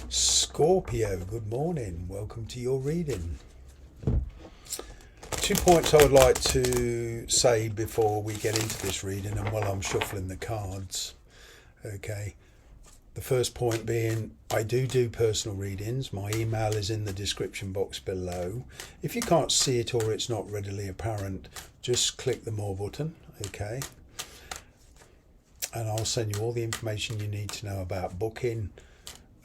Scorpio, good morning. Welcome to your reading. 2 points I would like to say before we get into this reading and while I'm shuffling the cards. Okay. The first point being, I do personal readings. My email is in the description box below. If you can't see it or it's not readily apparent, just click the more button. Okay. And I'll send you all the information you need to know about booking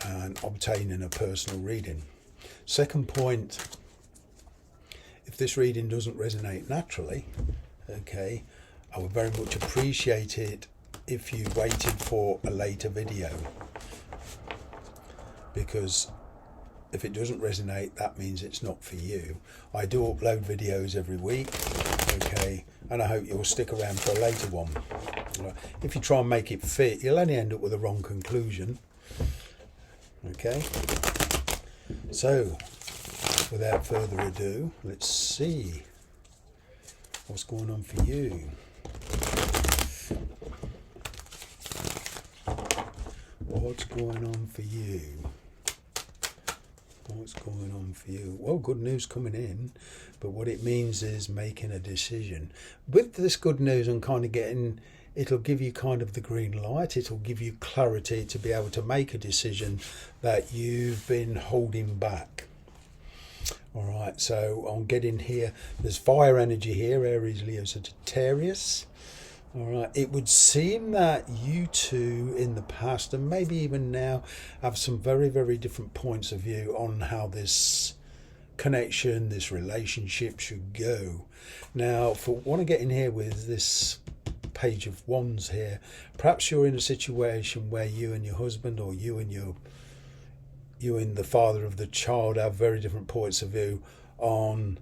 and obtaining a personal reading. Second point, if this reading doesn't resonate naturally, okay, I would very much appreciate it if you waited for a later video, because if it doesn't resonate, that means it's not for you. I do upload videos every week, okay, and I hope you'll stick around for a later one. If you try and make it fit, you'll only end up with a wrong conclusion. Okay, so without further ado, let's see what's going on for you. What's going on for you? What's going on for you? Well, good news coming in, but what it means is making a decision. With this good news, I'm kind of getting, it'll give you kind of the green light. It'll give you clarity to be able to make a decision that you've been holding back. All right, so I'm getting here, there's fire energy here, Aries, Leo, Sagittarius. All right, it would seem that you two in the past and maybe even now have some very, very different points of view on how this connection, this relationship should go. Now, for what I get in here with this Page of Wands here, perhaps you're in a situation where you and your husband, or you and the father of the child, have very different points of view on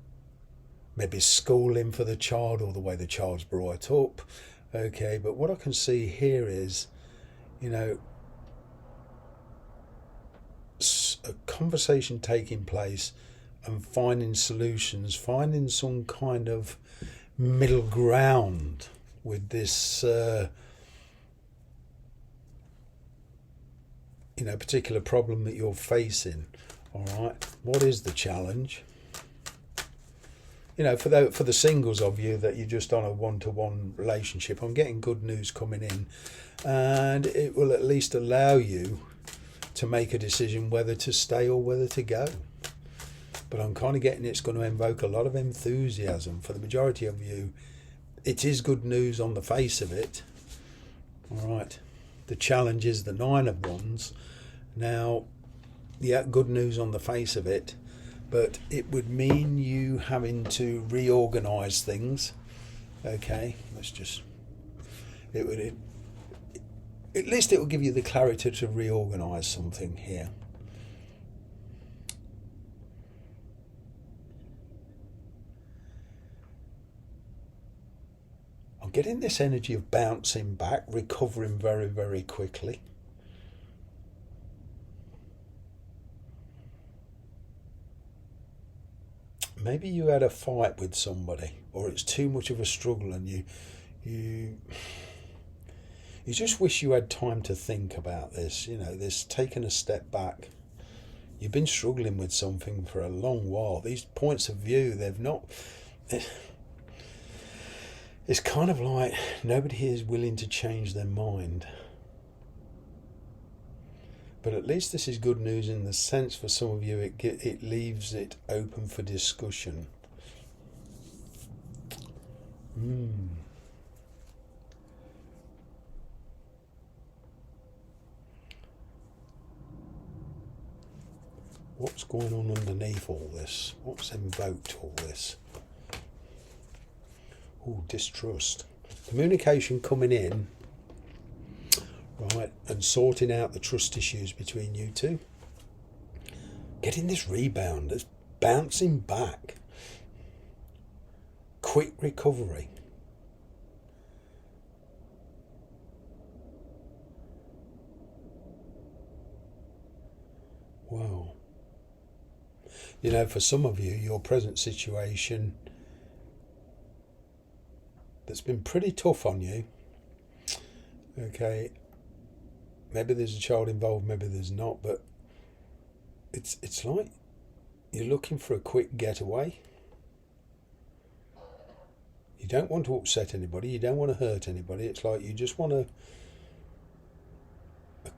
maybe schooling for the child or the way the child's brought up. Okay, but what I can see here is, you know, a conversation taking place and finding solutions, finding some kind of middle ground with this particular problem that you're facing. All right, what is the challenge? For the singles of you that you're just on a one-to-one relationship, I'm getting good news coming in, and it will at least allow you to make a decision whether to stay or whether to go. But I'm kind of getting it's going to invoke a lot of enthusiasm for the majority of you. It is good news on the face of it. All right. The challenge is the Nine of Wands. Now, yeah, good news on the face of it, but it would mean you having to reorganize things. Okay, at least it will give you the clarity to reorganize something here. I'm getting this energy of bouncing back, recovering very, very quickly. Maybe you had a fight with somebody, or it's too much of a struggle, and you just wish you had time to think about this. This taking a step back. You've been struggling with something for a long while. These points of view, it's kind of like nobody here is willing to change their mind. But at least this is good news in the sense for some of you it leaves it open for discussion. What's going on underneath all this? What's invoked all this? Oh, distrust. Communication coming in. Right, and sorting out the trust issues between you two. Getting this rebound, this bouncing back. Quick recovery. Wow. For some of you, your present situation that's been pretty tough on you, okay, maybe there's a child involved, maybe there's not, but it's like you're looking for a quick getaway. You don't want to upset anybody. You don't want to hurt anybody. It's like you just want a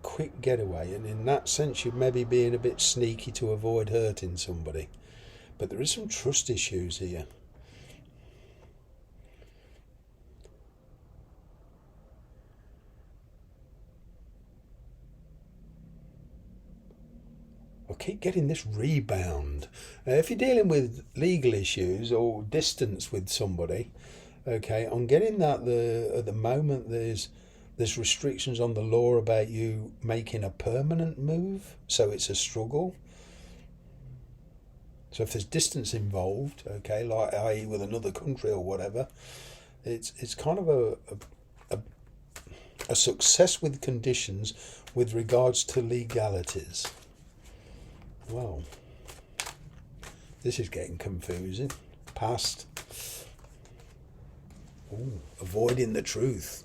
quick getaway, and in that sense, you're maybe being a bit sneaky to avoid hurting somebody. But there is some trust issues here. I keep getting this rebound. If you're dealing with legal issues or distance with somebody, okay, I'm getting that at the moment there's restrictions on the law about you making a permanent move, so it's a struggle. So if there's distance involved, okay, like i.e. with another country or whatever, it's kind of a success with conditions with regards to legalities. Well, this is getting confusing. Past. Ooh, avoiding the truth.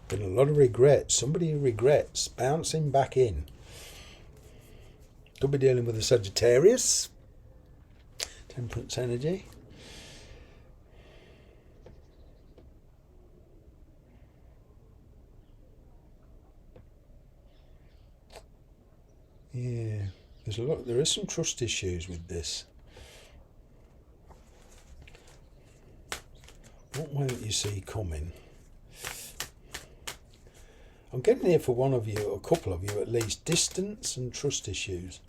Been a lot of regret. Somebody who regrets bouncing back in. Could be dealing with a Sagittarius. Temperance energy. Yeah. There is some trust issues with this. What won't you see coming? I'm getting here for one of you, or a couple of you at least, distance and trust issues.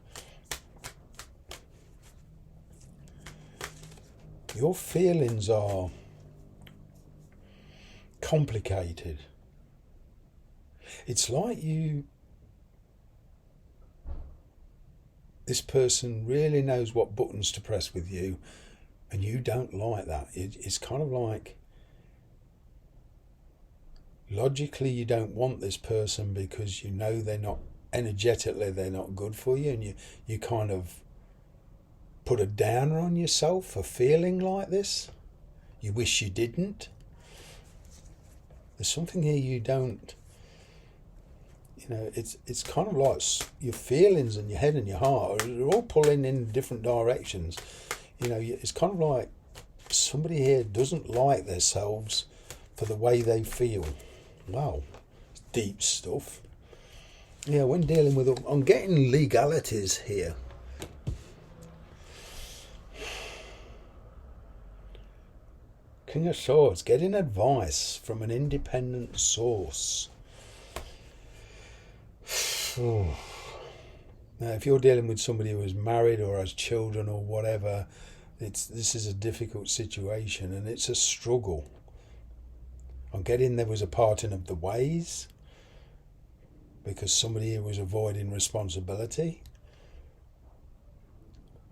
Your feelings are complicated. It's like this person really knows what buttons to press with you, and you don't like that. It's kind of like logically you don't want this person because you know they're not good for you, and you kind of put a downer on yourself for feeling like this. You wish you didn't. There's something here you don't. It's kind of like your feelings and your head and your heart are all pulling in different directions. It's kind of like somebody here doesn't like themselves for the way they feel. Wow, it's deep stuff. Yeah, when dealing with, I'm getting legalities here. King of Swords, getting advice from an independent source. Now, if you're dealing with somebody who is married or has children or whatever, this is a difficult situation and it's a struggle. I'm getting there was a parting of the ways because somebody here was avoiding responsibility.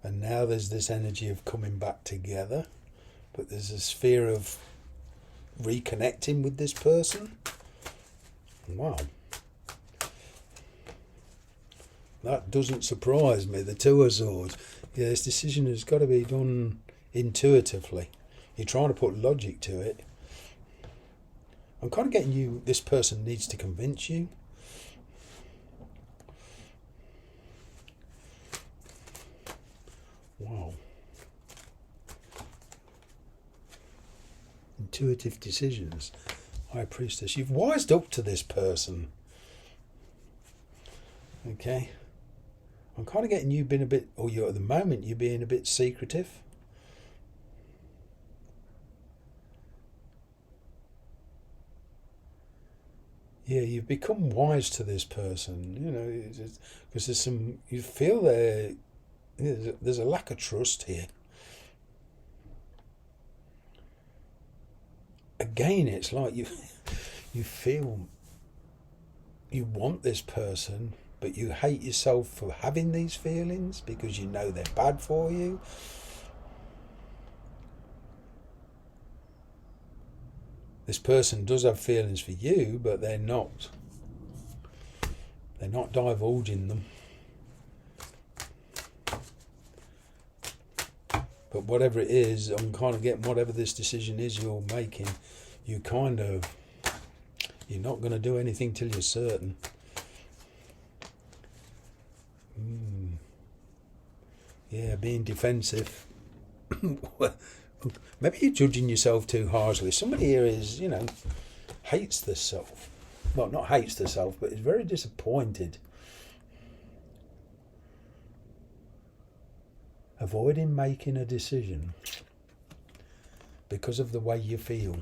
And now there's this energy of coming back together, but there's this fear of reconnecting with this person. Wow. That doesn't surprise me, the Two of Swords. Yeah, this decision has got to be done intuitively. You're trying to put logic to it. I'm kind of getting this person needs to convince you. Wow. Intuitive decisions. High Priestess. You've wised up to this person. Okay. I'm kind of getting you've been a bit, or you're at the moment, you're being a bit secretive. Yeah, you've become wise to this person, because there's you feel there's a lack of trust here. Again, it's like you feel you want this person, but you hate yourself for having these feelings because you know they're bad for you. This person does have feelings for you, but they're not divulging them. But whatever it is, I'm kind of getting whatever this decision is you're making, you're not going to do anything till you're certain. Yeah, being defensive. Maybe you're judging yourself too harshly. Somebody here is, hates the self. Well, not hates the self, but is very disappointed. Avoiding making a decision because of the way you feel.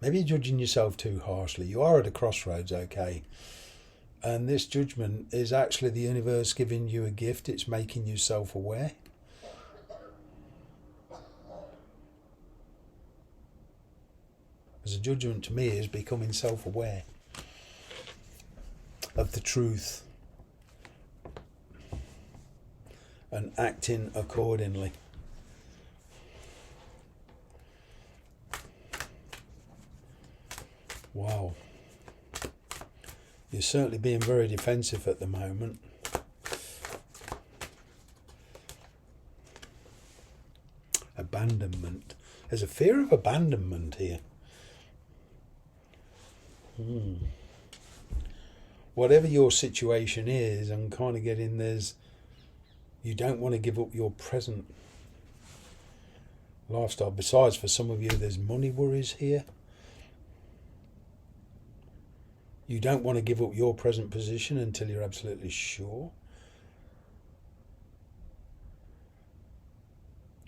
Maybe you're judging yourself too harshly. You are at a crossroads, okay? And this judgment is actually the universe giving you a gift. It's making you self-aware. As a judgment to me is becoming self-aware of the truth and acting accordingly. Wow. You're certainly being very defensive at the moment. Abandonment. There's a fear of abandonment here. Whatever your situation is, I'm kind of getting you don't want to give up your present lifestyle. Besides, for some of you, there's money worries here. You don't want to give up your present position until you're absolutely sure.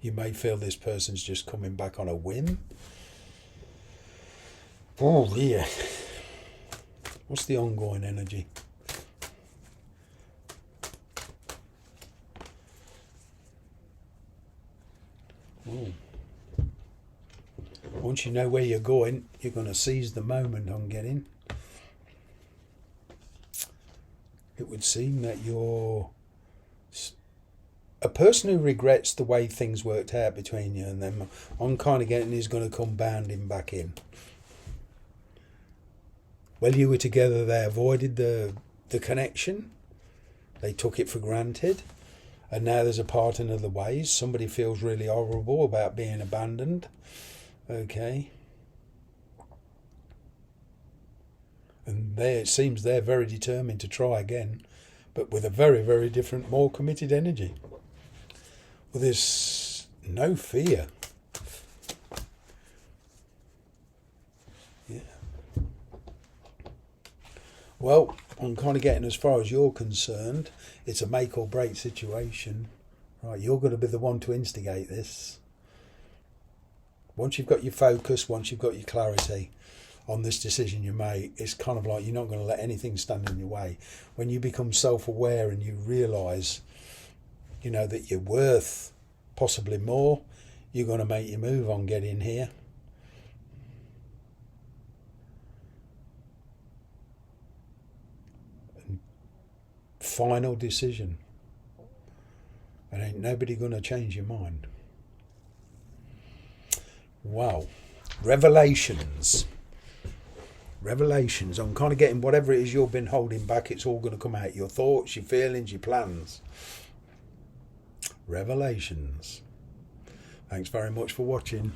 You may feel this person's just coming back on a whim. Oh, yeah. What's the ongoing energy? Oh. Once you know where you're going, you're going to seize the moment. I'm getting. It would seem that you're a person who regrets the way things worked out between you and them. I'm kind of getting is going to come bounding back in. While you were together, they avoided the connection. They took it for granted. And now there's a parting of the ways. Somebody feels really horrible about being abandoned. Okay. And it seems they're very determined to try again, but with a very, very different, more committed energy. Well, there's no fear. Yeah. Well, I'm kind of getting as far as you're concerned. It's a make or break situation. Right, you're going to be the one to instigate this. Once you've got your focus, once you've got your clarity on this decision you make, it's kind of like you're not going to let anything stand in your way. When you become self-aware and you realise, that you're worth possibly more, you're going to make your move on getting here. And final decision. And ain't nobody going to change your mind. Wow. Revelations. I'm kind of getting whatever it is you've been holding back, it's all going to come out. Your thoughts, your feelings, your plans. Revelations. Thanks very much for watching.